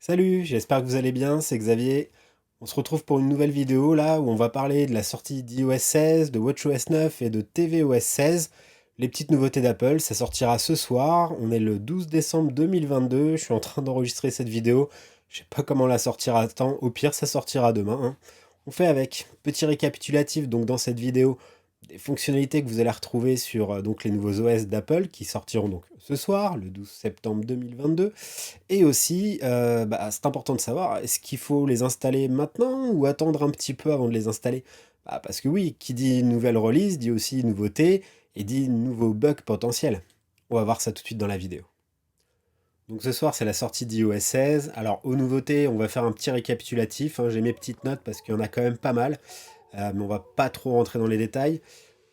Salut, j'espère que vous allez bien, c'est Xavier. On se retrouve pour une nouvelle vidéo là où on va parler de la sortie d'iOS 16, de WatchOS 9 et de tvOS 16. Les petites nouveautés d'Apple, ça sortira ce soir. On est le 12 décembre 2022. Je suis en train d'enregistrer cette vidéo. Je sais pas comment la sortir à temps. Au pire, ça sortira demain, hein. On fait avec. Petit récapitulatif donc dans cette vidéo des fonctionnalités que vous allez retrouver sur donc les nouveaux OS d'Apple qui sortiront donc ce soir, le 12 septembre 2022. Et aussi, c'est important de savoir, est-ce qu'il faut les installer maintenant ou attendre un petit peu avant de les installer? Parce que oui, qui dit nouvelle release dit aussi nouveauté et dit nouveau bug potentiel. On va voir ça tout de suite dans la vidéo. Donc ce soir, c'est la sortie d'iOS 16. Alors aux nouveautés, on va faire un petit récapitulatif, hein. J'ai mes petites notes parce qu'il y en a quand même pas mal, mais on va pas trop rentrer dans les détails.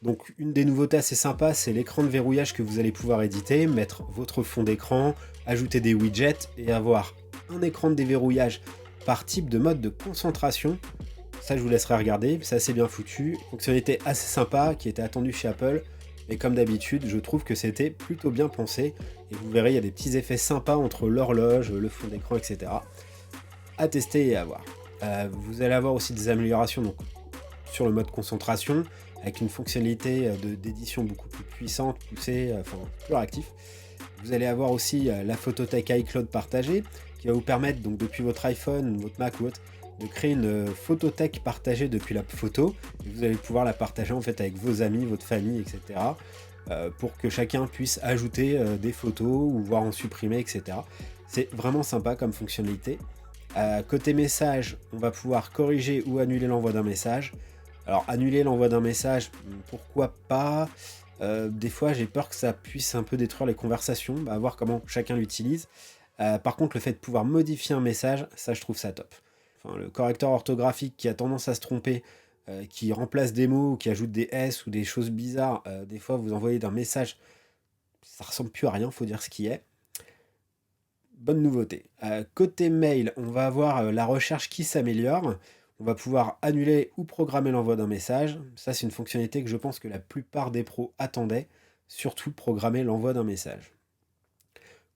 Donc une des nouveautés assez sympas, c'est l'écran de verrouillage que vous allez pouvoir éditer, mettre votre fond d'écran, ajouter des widgets et avoir un écran de déverrouillage par type de mode de concentration. Ça, je vous laisserai regarder, c'est assez bien foutu. Fonctionnalité assez sympa qui était attendue chez Apple. Mais comme d'habitude, je trouve que c'était plutôt bien pensé. Et vous verrez, il y a des petits effets sympas entre l'horloge, le fond d'écran, etc. À tester et à voir. Vous allez avoir aussi des améliorations donc, sur le mode concentration, avec une fonctionnalité d'édition beaucoup plus puissante, poussée, enfin plus réactif. Vous allez avoir aussi la photothèque iCloud partagée, qui va vous permettre, donc depuis votre iPhone, votre Mac ou autre, de créer une photothèque partagée depuis la photo. Et vous allez pouvoir la partager en fait avec vos amis, votre famille, etc. Pour que chacun puisse ajouter des photos ou voir en supprimer, etc. C'est vraiment sympa comme fonctionnalité. Côté message, on va pouvoir corriger ou annuler l'envoi d'un message. Alors annuler l'envoi d'un message, pourquoi pas. Des fois j'ai peur que ça puisse un peu détruire les conversations, à voir comment chacun l'utilise. Par contre le fait de pouvoir modifier un message, ça je trouve ça top. Enfin, le correcteur orthographique qui a tendance à se tromper, qui remplace des mots, qui ajoute des S ou des choses bizarres, des fois vous envoyez d'un message, ça ressemble plus à rien, faut dire ce qui est. Bonne nouveauté. Côté mail, on va avoir la recherche qui s'améliore. On va pouvoir annuler ou programmer l'envoi d'un message. Ça, c'est une fonctionnalité que je pense que la plupart des pros attendaient, surtout programmer l'envoi d'un message.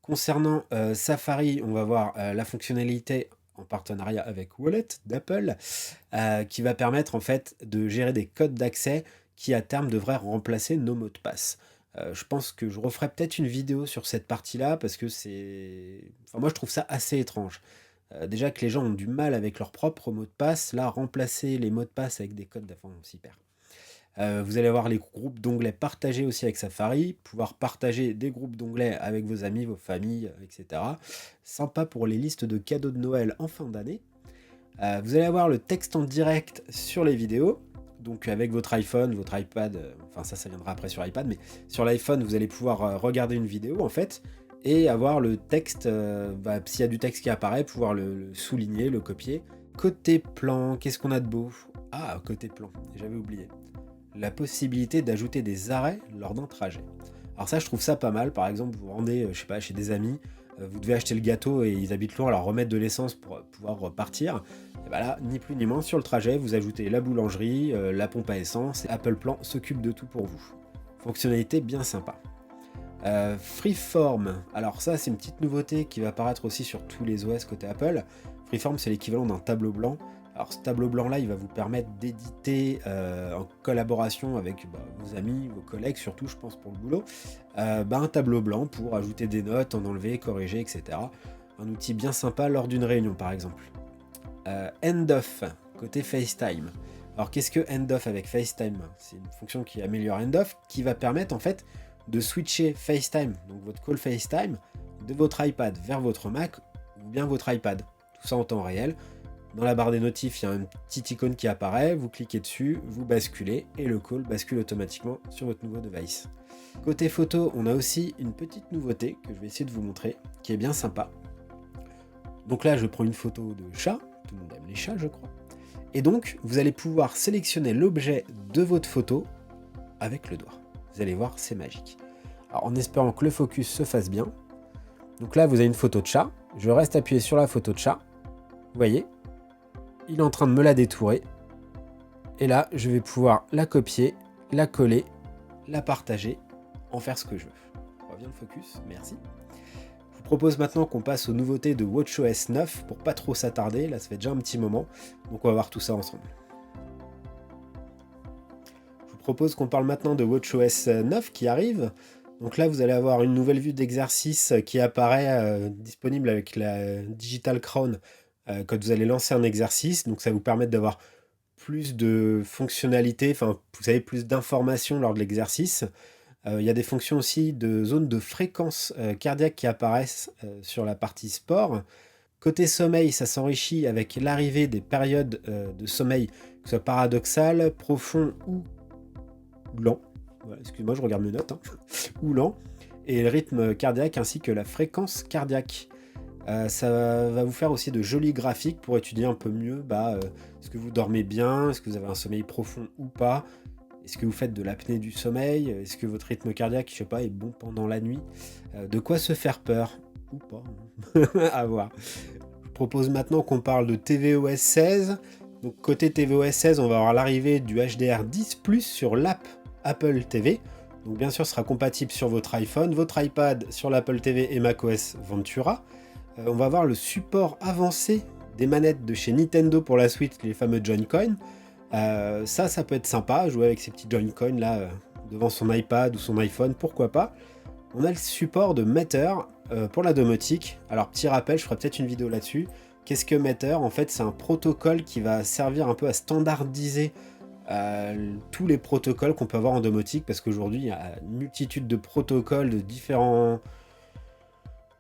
Concernant Safari, on va voir la fonctionnalité en partenariat avec Wallet d'Apple, qui va permettre en fait de gérer des codes d'accès qui à terme devraient remplacer nos mots de passe. Je pense que je referai peut-être une vidéo sur cette partie-là parce que c'est... Enfin, moi, je trouve ça assez étrange. Déjà que les gens ont du mal avec leurs propres mots de passe, là, remplacer les mots de passe avec des codes, enfin, on s'y perd. Vous allez avoir les groupes d'onglets partagés aussi avec Safari, pouvoir partager des groupes d'onglets avec vos amis, vos familles, etc. Sympa pour les listes de cadeaux de Noël en fin d'année. Vous allez avoir le texte en direct sur les vidéos. Donc avec votre iPhone, votre iPad, enfin ça viendra après sur iPad, mais sur l'iPhone vous allez pouvoir regarder une vidéo en fait et avoir le texte, s'il y a du texte qui apparaît, pouvoir le souligner, le copier. Côté plan, qu'est-ce qu'on a de beau? Ah, côté plan, j'avais oublié. La possibilité d'ajouter des arrêts lors d'un trajet. Alors ça je trouve ça pas mal, par exemple vous vous rendez, je sais pas, chez des amis, vous devez acheter le gâteau et ils habitent loin, alors remettre de l'essence pour pouvoir repartir. Et bah là, ni plus ni moins, sur le trajet, vous ajoutez la boulangerie, la pompe à essence, et Apple Plan s'occupe de tout pour vous. Fonctionnalité bien sympa. Freeform, alors ça c'est une petite nouveauté qui va apparaître aussi sur tous les OS côté Apple. Freeform c'est l'équivalent d'un tableau blanc. Alors ce tableau blanc là il va vous permettre d'éditer en collaboration avec vos amis, vos collègues surtout je pense pour le boulot, un tableau blanc pour ajouter des notes, en enlever, corriger, etc. Un outil bien sympa lors d'une réunion par exemple. End off, côté FaceTime. Alors qu'est-ce que End off avec FaceTime? C'est une fonction qui améliore End off, qui va permettre en fait de switcher FaceTime, donc votre call FaceTime, de votre iPad vers votre Mac ou bien votre iPad. Tout ça en temps réel. Dans la barre des notifs, il y a une petite icône qui apparaît, vous cliquez dessus, vous basculez et le call bascule automatiquement sur votre nouveau device. Côté photo, on a aussi une petite nouveauté que je vais essayer de vous montrer, qui est bien sympa. Donc là, je prends une photo de chat, tout le monde aime les chats, je crois. Et donc, vous allez pouvoir sélectionner l'objet de votre photo avec le doigt. Vous allez voir, c'est magique. Alors, en espérant que le focus se fasse bien. Donc là, vous avez une photo de chat. Je reste appuyé sur la photo de chat. Vous voyez, il est en train de me la détourer. Et là, je vais pouvoir la copier, la coller, la partager, en faire ce que je veux. Je reviens le focus, merci. Vous vous propose maintenant qu'on passe aux nouveautés de WatchOS 9 pour pas trop s'attarder, là ça fait déjà un petit moment, donc on va voir tout ça ensemble. Je vous propose qu'on parle maintenant de WatchOS 9 qui arrive. Donc là vous allez avoir une nouvelle vue d'exercice qui apparaît disponible avec la Digital Crown quand vous allez lancer un exercice, donc ça va vous permettre d'avoir plus de fonctionnalités, enfin vous avez plus d'informations lors de l'exercice. Il y a des fonctions aussi de zone de fréquence cardiaque qui apparaissent sur la partie sport. Côté sommeil, ça s'enrichit avec l'arrivée des périodes de sommeil, que ce soit paradoxal, profond ou lent. Voilà, excuse-moi, je regarde mes notes. Ou lent. Et le rythme cardiaque ainsi que la fréquence cardiaque. Ça va vous faire aussi de jolis graphiques pour étudier un peu mieux est-ce que vous dormez bien, est-ce que vous avez un sommeil profond ou pas, est-ce que vous faites de l'apnée du sommeil, est-ce que votre rythme cardiaque, je sais pas, est bon pendant la nuit, de quoi se faire peur ou pas, à voir. Je propose maintenant qu'on parle de tvOS 16. Donc côté tvOS 16, on va avoir l'arrivée du HDR10+ sur l'app Apple TV. Donc bien sûr, ce sera compatible sur votre iPhone, votre iPad, sur l'Apple TV et macOS Ventura. On va avoir le support avancé des manettes de chez Nintendo pour la Switch, les fameux Joy-Con. Ça peut être sympa, jouer avec ces petits Joy-Con là devant son iPad ou son iPhone, pourquoi pas. On a le support de Matter pour la domotique. Alors petit rappel, je ferai peut-être une vidéo là-dessus. Qu'est-ce que Matter? En fait, c'est un protocole qui va servir un peu à standardiser tous les protocoles qu'on peut avoir en domotique, parce qu'aujourd'hui, il y a une multitude de protocoles de différents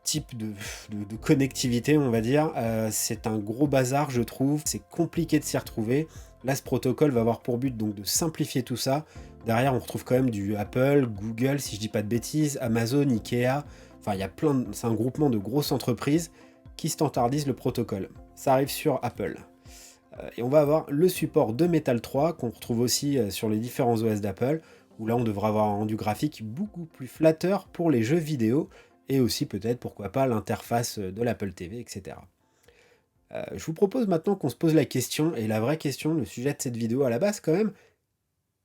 type de connectivité, on va dire. C'est un gros bazar, je trouve. C'est compliqué de s'y retrouver. Là, ce protocole va avoir pour but donc de simplifier tout ça. Derrière, on retrouve quand même du Apple, Google, si je dis pas de bêtises, Amazon, Ikea. Enfin, il y a c'est un groupement de grosses entreprises qui standardisent le protocole. Ça arrive sur Apple. Et on va avoir le support de Metal 3 qu'on retrouve aussi sur les différents OS d'Apple, où là, on devra avoir un rendu graphique beaucoup plus flatteur pour les jeux vidéo, et aussi peut-être, pourquoi pas, l'interface de l'Apple TV, etc. Je vous propose maintenant qu'on se pose la question, et la vraie question, le sujet de cette vidéo à la base quand même,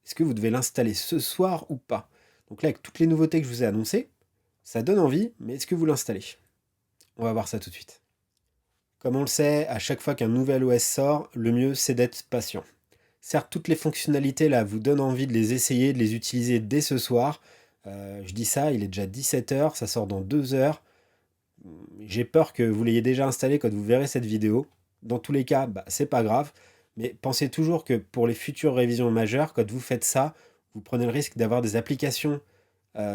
est-ce que vous devez l'installer ce soir ou pas? Donc là, avec toutes les nouveautés que je vous ai annoncées, ça donne envie, mais est-ce que vous l'installez? On va voir ça tout de suite. Comme on le sait, à chaque fois qu'un nouvel OS sort, le mieux c'est d'être patient. Certes, toutes les fonctionnalités là vous donnent envie de les essayer, de les utiliser dès ce soir. Je dis ça, il est déjà 17h, ça sort dans 2 heures. J'ai peur que vous l'ayez déjà installé quand vous verrez cette vidéo. Dans tous les cas, c'est pas grave. Mais pensez toujours que pour les futures révisions majeures, quand vous faites ça, vous prenez le risque d'avoir des applications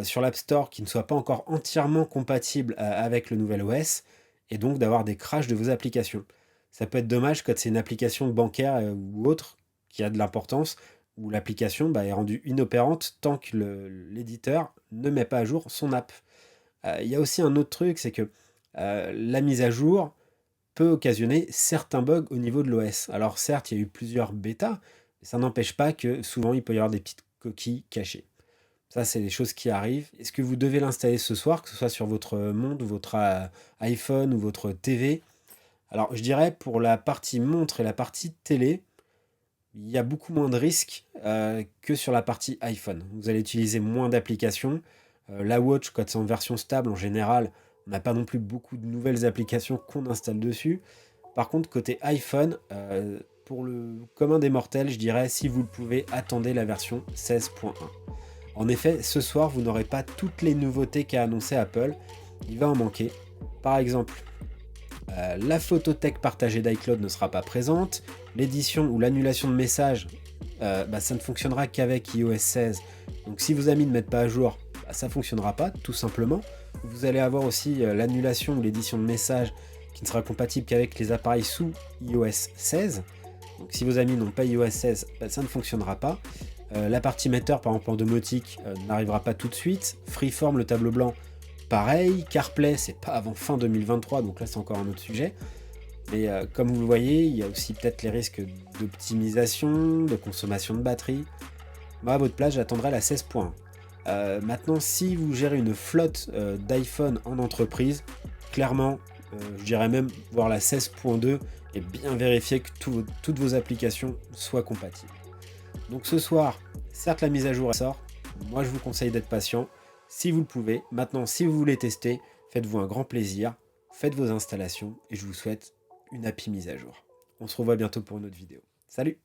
sur l'App Store qui ne soient pas encore entièrement compatibles avec le nouvel OS, et donc d'avoir des crashs de vos applications. Ça peut être dommage quand c'est une application bancaire ou autre qui a de l'importance, où l'application est rendue inopérante tant que l'éditeur ne met pas à jour son app. Il y a aussi un autre truc, c'est que la mise à jour peut occasionner certains bugs au niveau de l'OS. Alors certes, il y a eu plusieurs bêtas, mais ça n'empêche pas que souvent il peut y avoir des petites coquilles cachées. Ça, c'est des choses qui arrivent. Est-ce que vous devez l'installer ce soir, que ce soit sur votre montre, votre iPhone ou votre TV? Alors je dirais pour la partie montre et la partie télé, il y a beaucoup moins de risques que sur la partie iPhone. Vous allez utiliser moins d'applications. La Watch, quand c'est en version stable, en général, on n'a pas non plus beaucoup de nouvelles applications qu'on installe dessus. Par contre, côté iPhone, pour le commun des mortels, je dirais, si vous le pouvez, attendez la version 16.1. En effet, ce soir, vous n'aurez pas toutes les nouveautés qu'a annoncé Apple. Il va en manquer. Par exemple, la photothèque partagée d'iCloud ne sera pas présente. L'édition ou l'annulation de messages, ça ne fonctionnera qu'avec iOS 16. Donc si vos amis ne mettent pas à jour, ça ne fonctionnera pas, tout simplement. Vous allez avoir aussi l'annulation ou l'édition de messages qui ne sera compatible qu'avec les appareils sous iOS 16. Donc si vos amis n'ont pas iOS 16, ça ne fonctionnera pas. La partie Matter, par exemple en domotique, n'arrivera pas tout de suite. Freeform, le tableau blanc, pareil. CarPlay, c'est pas avant fin 2023, donc là c'est encore un autre sujet. Mais comme vous le voyez, il y a aussi peut-être les risques d'optimisation, de consommation de batterie. Moi, à votre place, j'attendrai la 16.1. Maintenant, si vous gérez une flotte d'iPhone en entreprise, clairement, je dirais même voir la 16.2 et bien vérifier que toutes vos applications soient compatibles. Donc ce soir, certes la mise à jour sort, moi je vous conseille d'être patient, si vous le pouvez. Maintenant, si vous voulez tester, Faites-vous un grand plaisir, faites vos installations et je vous souhaite une happy mise à jour. On se revoit bientôt pour une autre vidéo. Salut!